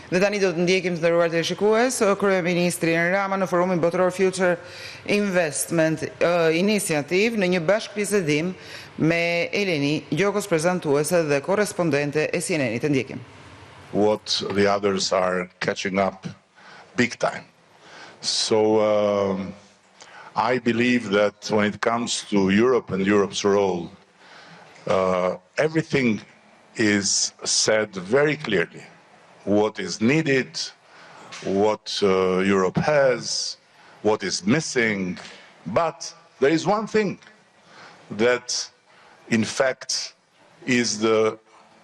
Dhe tani do të ndjekim të nderuar teleshikues Kryeministri Edi Rama në Forumin Botëror Future Investment Initiative në një bashkëbisedim me Eleni Giokos, prezantuese dhe korrenspondente e CNN-it. Të ndjekim. What the others are catching up big time. So I believe that when it comes to Europe and Europe's role, everything is said very clearly. What is needed, what Europe has, what is missing. But there is one thing that, in fact, is the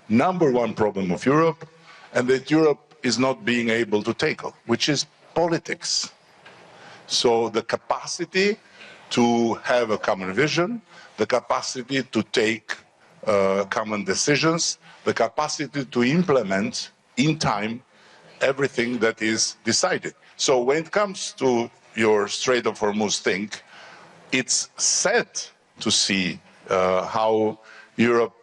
number one problem of Europe, and that Europe is not being able to tackle, which is politics. So the capacity to have a common vision, the capacity to take common decisions, the capacity to implement in time everything that is decided. So when it comes to your Strait of Hormuz thing, it's sad to see how Europe,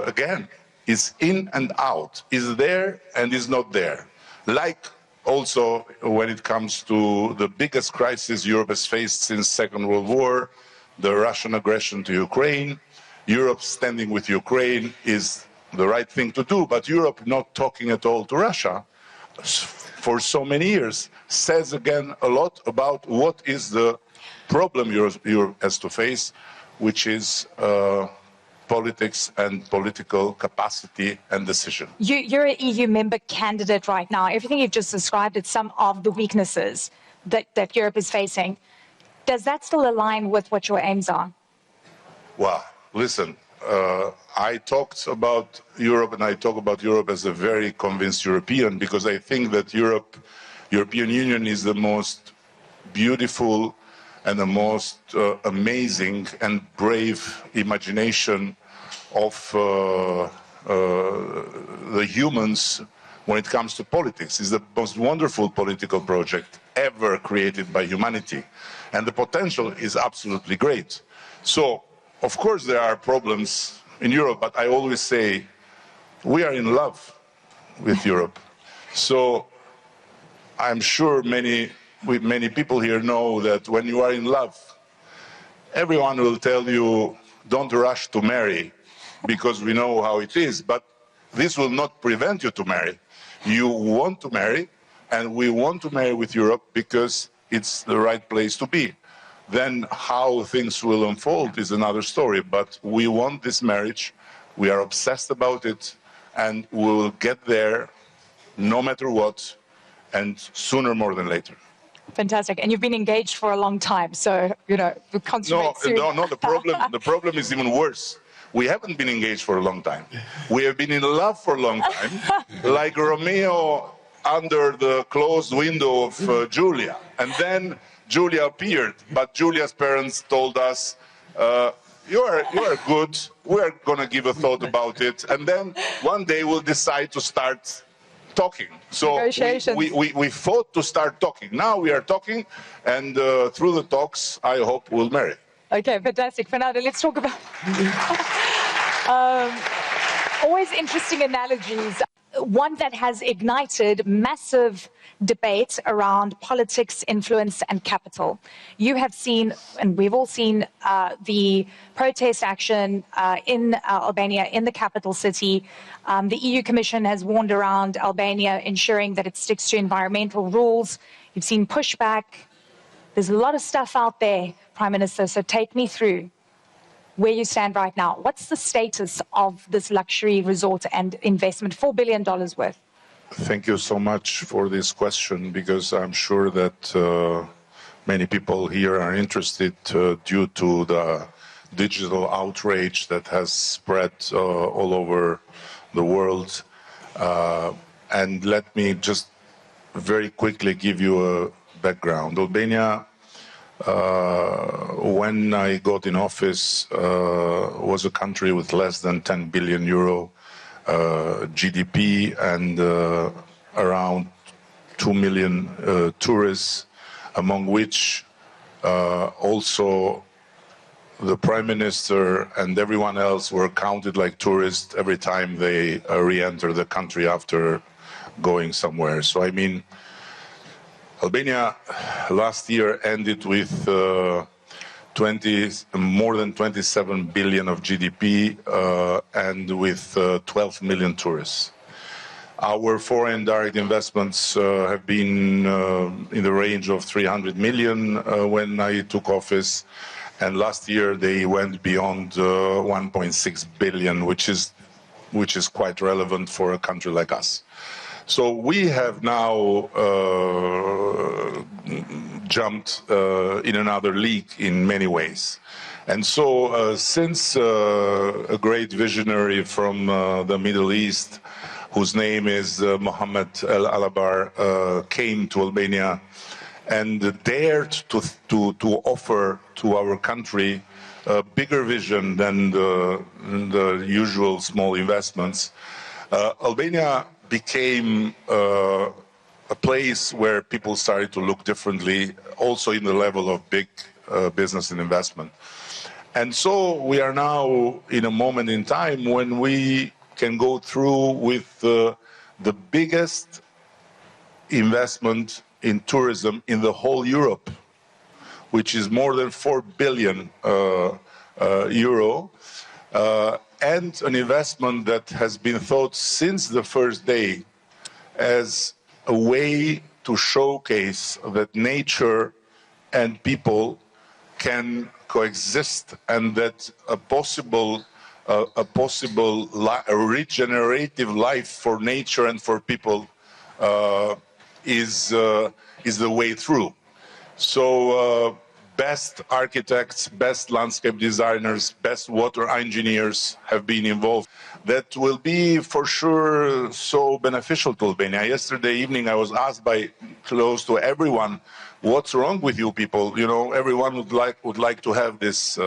again, is in and out, is there and is not there. Like also when it comes to the biggest crisis Europe has faced since Second World War, the Russian aggression to Ukraine. Europe standing with Ukraine is the right thing to do, but Europe not talking at all to Russia for so many years says again a lot about what is the problem Europe has to face, which is politics and political capacity and decision. You're an EU member candidate right now. Everything you've just described is some of the weaknesses that Europe is facing. Does that still align with what your aims are? Well, listen, I talked about Europe, and I talk about Europe as a very convinced European, because I think that European Union is the most beautiful and the most amazing and brave imagination of the humans when it comes to politics. It's the most wonderful political project ever created by humanity, and the potential is absolutely great. So, of course, there are problems in Europe, but I always say we are in love with Europe. So I'm sure many people here know that when you are in love, everyone will tell you, don't rush to marry, because we know how it is. But this will not prevent you to marry. You want to marry, and we want to marry with Europe because it's the right place to be. Then how things will unfold is another story, but we want this marriage, we are obsessed about it, and we will get there no matter what, and sooner more than later. Fantastic. And you've been engaged for a long time, so, you know, consummate soon. No, the problem is even worse. We haven't been engaged for a long time. We have been in love for a long time, like Romeo under the closed window of Julia. And then Julia appeared, but Julia's parents told us, you are good, we're going to give a thought about it, and then one day we'll decide to start talking. So we fought to start talking. Now we are talking, and through the talks, I hope we'll marry. Okay, fantastic. Fernando, let's talk about always interesting analogies. One that has ignited massive debate around politics, influence, and capital. You have seen, and we've all seen, the protest action in Albania, in the capital city. The EU Commission has warned around Albania, ensuring that it sticks to environmental rules. You've seen pushback. There's a lot of stuff out there, Prime Minister, so take me through where you stand right now. What's the status of this luxury resort and investment, $4 billion worth? Thank you so much for this question, because I'm sure that many people here are interested due to the digital outrage that has spread all over the world. And let me just very quickly give you a background. Albania, when I got in office, was a country with less than 10 billion euro GDP and around 2 million tourists, among which also the Prime Minister and everyone else were counted like tourists every time they re-enter the country after going somewhere. So I mean, Albania last year ended with more than 27 billion of GDP and with 12 million tourists. Our foreign direct investments have been in the range of 300 million when I took office, and last year they went beyond 1.6 billion, which is quite relevant for a country like us. So we have now jumped in another league in many ways. And so since a great visionary from the Middle East, whose name is Mohammed El Alabar, came to Albania and dared to offer to our country a bigger vision than the usual small investments, Albania became a place where people started to look differently, also in the level of big business and investment. And so we are now in a moment in time when we can go through with the biggest investment in tourism in the whole Europe, which is more than 4 billion euro, and an investment that has been thought since the first day as a way to showcase that nature and people can coexist, and that a regenerative life for nature and for people is the way through. So best architects, best landscape designers, best water engineers have been involved. That will be for sure so beneficial to Albania. Yesterday evening I was asked by close to everyone, what's wrong with you people? You know, everyone would like to have this.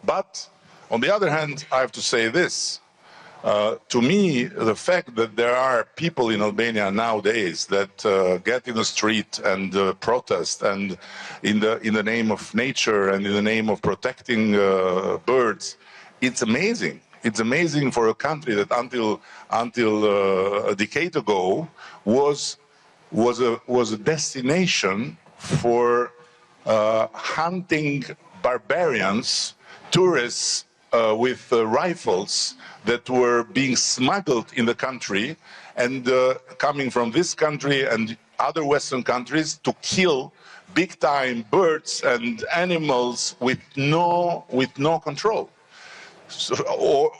But on the other hand, I have to say this. To me, the fact that there are people in Albania nowadays that get in the street and protest, and in the name of nature and in the name of protecting birds, it's amazing. It's amazing for a country that until a decade ago was a destination for hunting barbarians, tourists with rifles that were being smuggled in the country and coming from this country and other Western countries to kill big-time birds and animals with no control. So,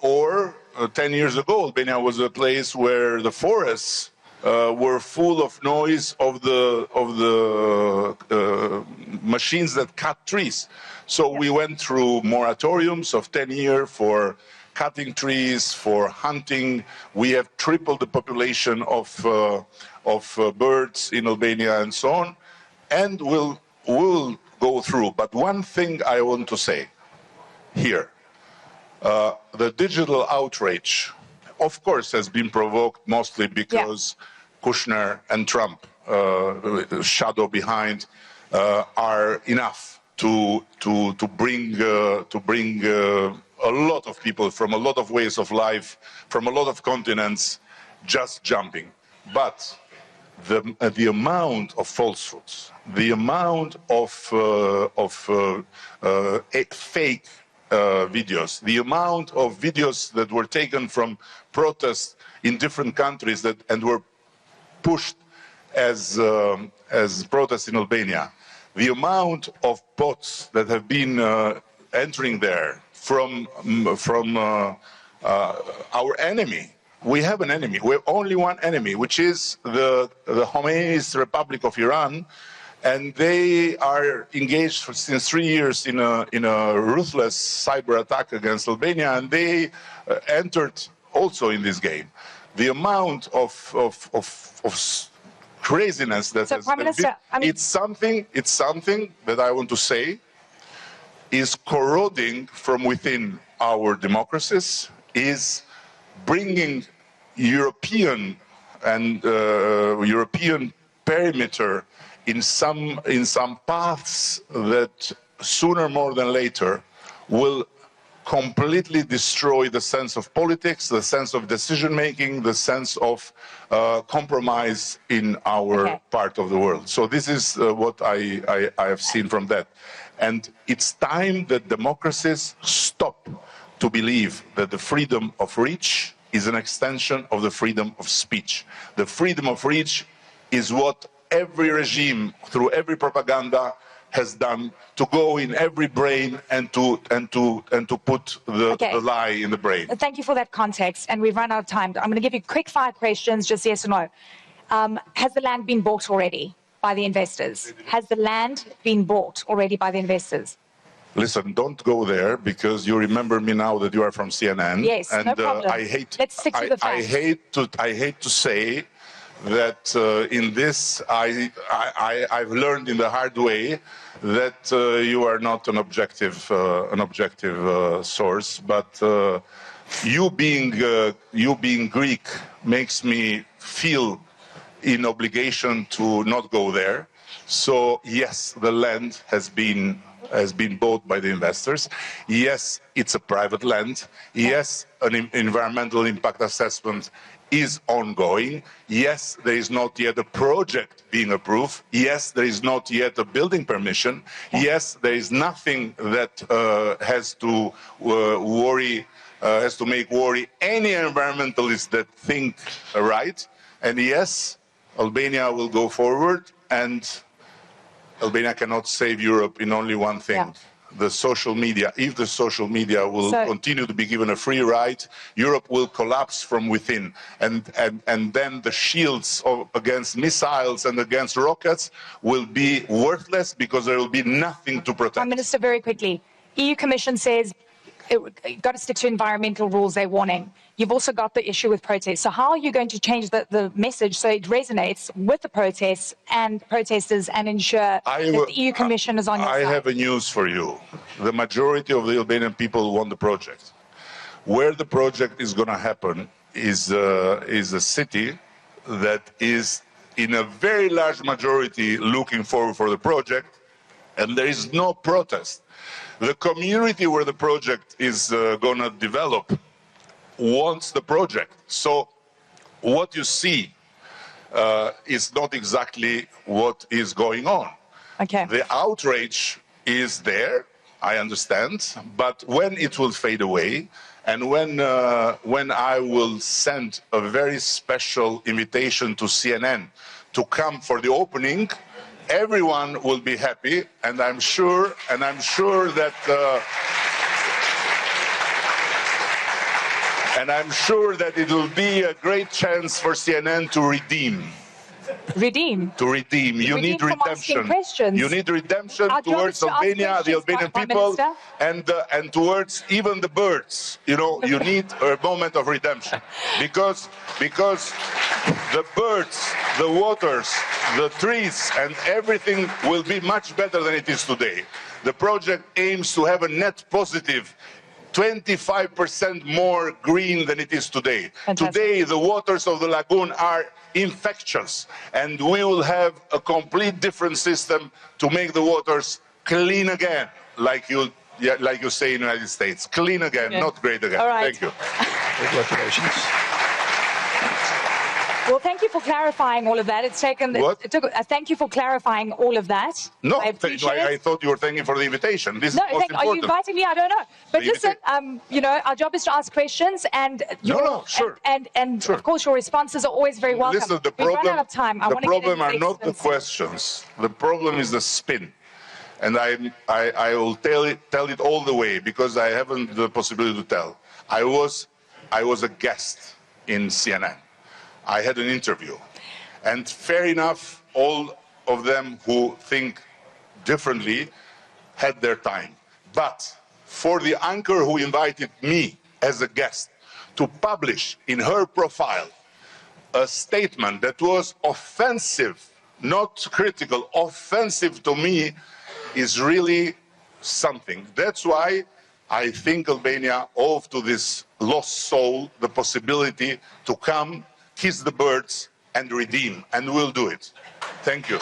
or 10 years ago, Albania was a place where the forests were full of noise of the machines that cut trees. So we went through moratoriums of 10 years for cutting trees, for hunting. We have tripled the population of birds in Albania and so on, and we'll go through. But one thing I want to say here, the digital outrage, of course, has been provoked mostly because Kushner and Trump, shadow behind, are enough to bring a lot of people from a lot of ways of life, from a lot of continents, just jumping. But the amount of falsehoods, the amount of fake videos, the amount of videos that were taken from protests in different countries and were pushed as protests in Albania, the amount of bots that have been entering there from our enemy. We have an enemy. We have only one enemy, which is the Khomeini's Republic of Iran, and they are engaged since 3 years in a ruthless cyber attack against Albania, and they entered also in this game. The amount of craziness that so, has Prime Minister, been, it's something that I want to say is corroding from within our democracies, is bringing European and European perimeter in some paths that sooner more than later will completely destroy the sense of politics, the sense of decision-making, the sense of compromise in our part of the world. So this is what I have seen from that. And it's time that democracies stop to believe that the freedom of reach is an extension of the freedom of speech. The freedom of reach is what every regime, through every propaganda, has done to go in every brain and to put the lie in the brain. Thank you for that context, and we've run out of time. I'm going to give you quick fire questions, just yes or no. Has the land been bought already by the investors? Has the land been bought already by the investors? Listen, don't go there, because you remember me now that you are from CNN. Yes, and, no problem. Let's stick to the facts. I hate to say that in this I've learned in the hard way that you are not an objective source, but you being Greek makes me feel in obligation to not go there. So yes, the land has been bought by the investors. Yes, it's a private land. Yes, an environmental impact assessment is ongoing. Yes, there is not yet a project being approved. Yes, there is not yet a building permission. Yes, there is nothing that has to make worry any environmentalists that think right. And yes, Albania will go forward, and Albania cannot save Europe in only one thing. The social media. If the social media will continue to be given a free ride, Europe will collapse from within. And then the shields against missiles and against rockets will be worthless, because there will be nothing to protect. Prime Minister, very quickly. EU Commission says you've got to stick to environmental rules, they're warning. You've also got the issue with protests. So how are you going to change the message so it resonates with the protests and protesters and ensure that the EU Commission is on your side? I have a news for you. The majority of the Albanian people want the project. Where the project is going to happen is a city that is in a very large majority looking forward for the project, and there is no protest. The community where the project is going to develop wants the project. So what you see is not exactly what is going on. The outrage is there, I understand, but when it will fade away, and when I will send a very special invitation to CNN to come for the opening, everyone will be happy, and I'm sure that it will be a great chance for CNN to redeem. Redeem? To redeem. You need redemption. You need redemption towards Albania, the Albanian people, and towards even the birds. You know, you need a moment of redemption. Because the birds, the waters, the trees, and everything will be much better than it is today. The project aims to have a net positive 25% more green than it is today. Fantastic. Today, the waters of the lagoon are infectious, and we will have a complete different system to make the waters clean again, like you say in the United States. Clean again, not great again. All right. Thank you. Congratulations. Well, thank you for clarifying all of that. Thank you for clarifying all of that. No, I thought you were thanking for the invitation. This is most important. Are you inviting me? I don't know. But listen, you know, our job is to ask questions, and sure. And of course, your responses are always very welcome. Listen, We've run out of time. The problem are not the questions. The problem is the spin. And I will tell it all the way, because I haven't the possibility to tell. I was a guest in CNN. I had an interview, and fair enough, all of them who think differently had their time. But for the anchor who invited me as a guest to publish in her profile a statement that was offensive, not critical, offensive to me, is really something. That's why I think Albania owes to this lost soul the possibility to come, kiss the birds, and redeem, and we'll do it. Thank you.